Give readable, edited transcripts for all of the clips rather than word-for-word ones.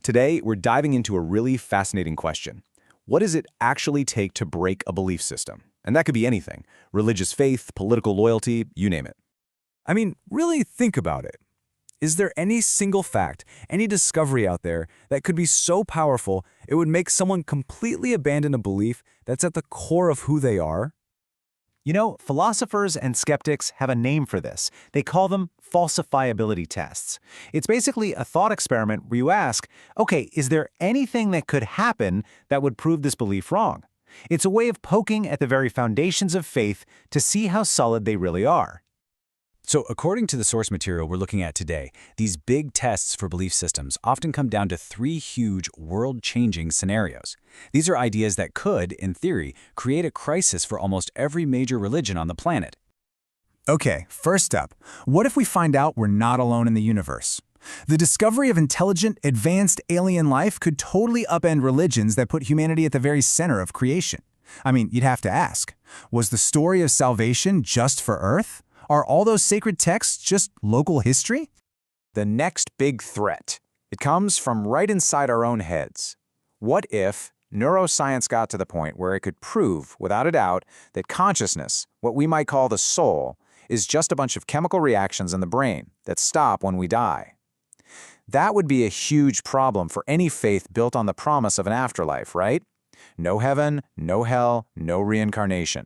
Today, we're diving into a really fascinating question. What does it actually take to break a belief system? And that could be anything: religious faith, political loyalty, you name it. I mean, really think about it. Is there any single fact, any discovery out there that could be so powerful it would make someone completely abandon a belief that's at the core of who they are? You know, philosophers and skeptics have a name for this. They call them falsifiability tests. It's basically a thought experiment where you ask, okay, is there anything that could happen that would prove this belief wrong? It's a way of poking at the very foundations of faith to see how solid they really are. So according to the source material we're looking at today, these big tests for belief systems often come down to three huge world-changing scenarios. These are ideas that could, in theory, create a crisis for almost every major religion on the planet. Okay, first up, what if we find out we're not alone in the universe? The discovery of intelligent, advanced alien life could totally upend religions that put humanity at the very center of creation. I mean, you'd have to ask, was the story of salvation just for Earth? Are all those sacred texts just local history? The next big threat. It comes from right inside our own heads. What if neuroscience got to the point where it could prove, without a doubt, that consciousness, what we might call the soul, is just a bunch of chemical reactions in the brain that stop when we die? That would be a huge problem for any faith built on the promise of an afterlife, right? No heaven, no hell, no reincarnation.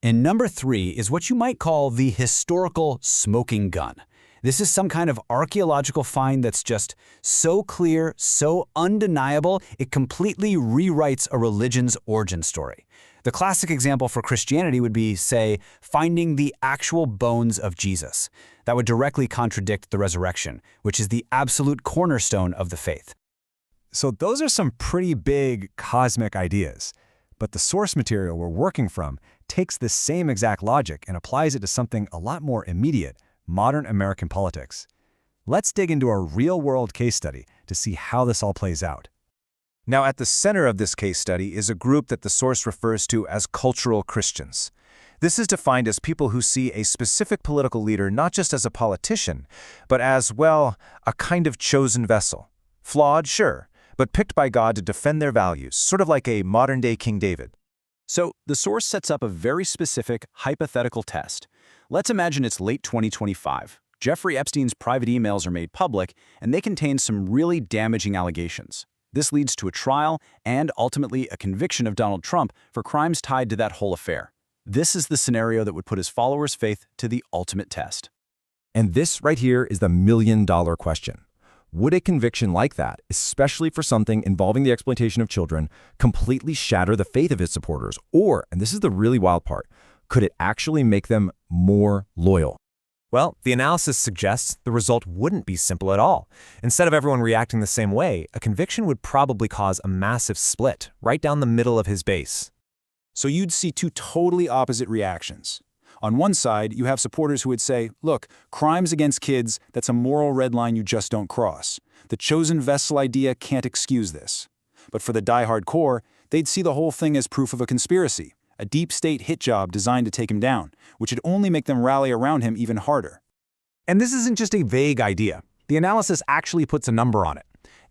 And number three is what you might call the historical smoking gun. This is some kind of archaeological find that's just so clear, so undeniable, it completely rewrites a religion's origin story. The classic example for Christianity would be, say, finding the actual bones of Jesus. That would directly contradict the resurrection, which is the absolute cornerstone of the faith. So those are some pretty big cosmic ideas. But the source material we're working from takes this same exact logic and applies it to something a lot more immediate: modern American politics. Let's dig into a real-world case study to see how this all plays out. Now, at the center of this case study is a group that the source refers to as cultural Christians. This is defined as people who see a specific political leader not just as a politician, but as, well, a kind of chosen vessel. Flawed, sure, but picked by God to defend their values, sort of like a modern-day King David. So the source sets up a very specific hypothetical test. Let's imagine it's late 2025. Jeffrey Epstein's private emails are made public, and they contain some really damaging allegations. This leads to a trial and ultimately a conviction of Donald Trump for crimes tied to that whole affair. This is the scenario that would put his followers' faith to the ultimate test. And this right here is the million-dollar question. Would a conviction like that, especially for something involving the exploitation of children, completely shatter the faith of his supporters? Or, and this is the really wild part, could it actually make them more loyal? Well, the analysis suggests the result wouldn't be simple at all. Instead of everyone reacting the same way, a conviction would probably cause a massive split right down the middle of his base. So you'd see two totally opposite reactions. On one side, you have supporters who would say, look, crimes against kids, that's a moral red line you just don't cross. The chosen vessel idea can't excuse this. But for the diehard core, they'd see the whole thing as proof of a conspiracy, a deep state hit job designed to take him down, which would only make them rally around him even harder. And this isn't just a vague idea. The analysis actually puts a number on it.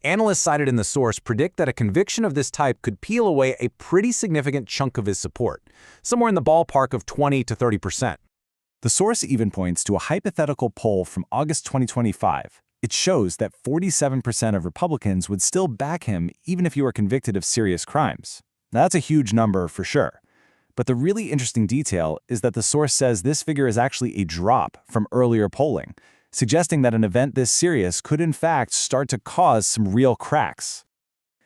Analysts cited in the source predict that a conviction of this type could peel away a pretty significant chunk of his support, somewhere in the ballpark of 20 to 30%. The source even points to a hypothetical poll from August 2025. It shows that 47% of Republicans would still back him even if he were convicted of serious crimes. Now, that's a huge number for sure. But the really interesting detail is that the source says this figure is actually a drop from earlier polling, suggesting that an event this serious could in fact start to cause some real cracks.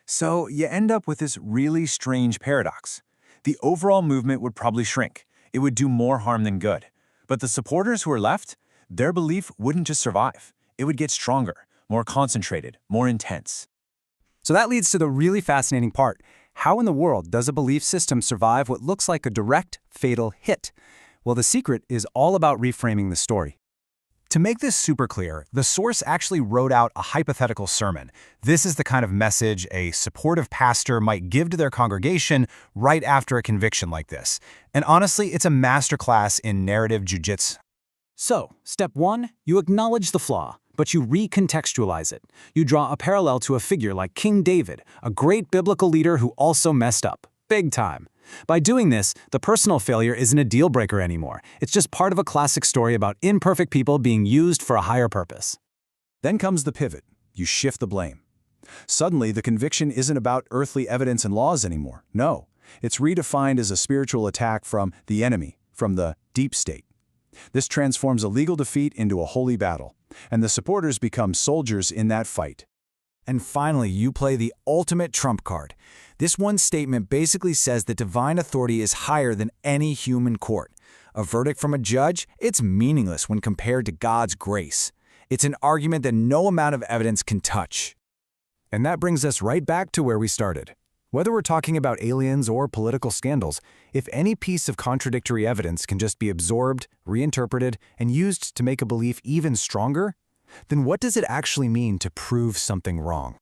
So you end up with this really strange paradox. The overall movement would probably shrink. It would do more harm than good. But the supporters who are left, their belief wouldn't just survive. It would get stronger, more concentrated, more intense. So that leads to the really fascinating part. How in the world does a belief system survive what looks like a direct, fatal hit? Well, the secret is all about reframing the story. To make this super clear, the source actually wrote out a hypothetical sermon. This is the kind of message a supportive pastor might give to their congregation right after a conviction like this. And honestly, it's a masterclass in narrative jujitsu. So, step one, you acknowledge the flaw. But you recontextualize it. You draw a parallel to a figure like King David, a great biblical leader who also messed up. Big time. By doing this, the personal failure isn't a deal breaker anymore. It's just part of a classic story about imperfect people being used for a higher purpose. Then comes the pivot. You shift the blame. Suddenly, the conviction isn't about earthly evidence and laws anymore. No, it's redefined as a spiritual attack from the enemy, from the deep state. This transforms a legal defeat into a holy battle, and the supporters become soldiers in that fight. And finally, you play the ultimate trump card. This one statement basically says that divine authority is higher than any human court. A verdict from a judge, it's meaningless when compared to God's grace. It's an argument that no amount of evidence can touch. And that brings us right back to where we started. Whether we're talking about aliens or political scandals, if any piece of contradictory evidence can just be absorbed, reinterpreted, and used to make a belief even stronger, then what does it actually mean to prove something wrong?